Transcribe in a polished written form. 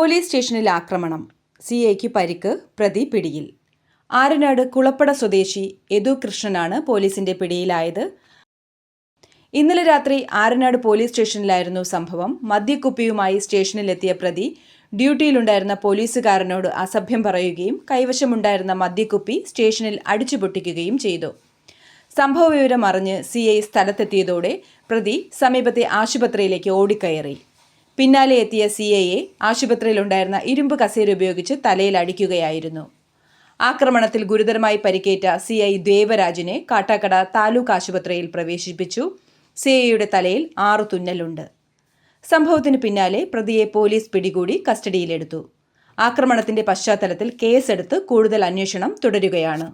Police സ്റ്റേഷനിൽ ആക്രമണം. സിഐക്ക് പരിക്ക്, പ്രതി പിടിയിൽ. ആരനാട് കുളപ്പട സ്വദേശി യദു കൃഷ്ണനാണ് പോലീസിന്റെ പിടിയിലായത്. ഇന്നലെ രാത്രി ആരനാട് പോലീസ് സ്റ്റേഷനിലായിരുന്നു സംഭവം. മദ്യക്കുപ്പിയുമായി സ്റ്റേഷനിലെത്തിയ പ്രതി ഡ്യൂട്ടിയിലുണ്ടായിരുന്ന പോലീസുകാരനോട് അസഭ്യം പറയുകയും കൈവശമുണ്ടായിരുന്ന മദ്യക്കുപ്പി സ്റ്റേഷനിൽ അടിച്ചുപൊട്ടിക്കുകയും ചെയ്തു. സംഭവവിവരം അറിഞ്ഞ് സിഐ സ്ഥലത്തെത്തിയതോടെ പ്രതി സമീപത്തെ ആശുപത്രിയിലേക്ക് ഓടിക്കയറി. പിന്നാലെ എത്തിയ സിഐയെ ആശുപത്രിയിലുണ്ടായിരുന്ന ഇരുമ്പ് കസേര ഉപയോഗിച്ച് തലയിൽ അടിക്കുകയായിരുന്നു. ആക്രമണത്തിൽ ഗുരുതരമായി പരിക്കേറ്റ സിഐ ദേവരാജിനെ കാട്ടാക്കട താലൂക്ക് ആശുപത്രിയിൽ പ്രവേശിപ്പിച്ചു. സിഐയുടെ തലയിൽ 6 തുന്നലുണ്ട്. സംഭവത്തിന് പിന്നാലെ പ്രതിയെ പോലീസ് പിടികൂടി കസ്റ്റഡിയിലെടുത്തു. ആക്രമണത്തിന്റെ പശ്ചാത്തലത്തിൽ കേസെടുത്ത് കൂടുതൽ അന്വേഷണം തുടരുകയാണ്.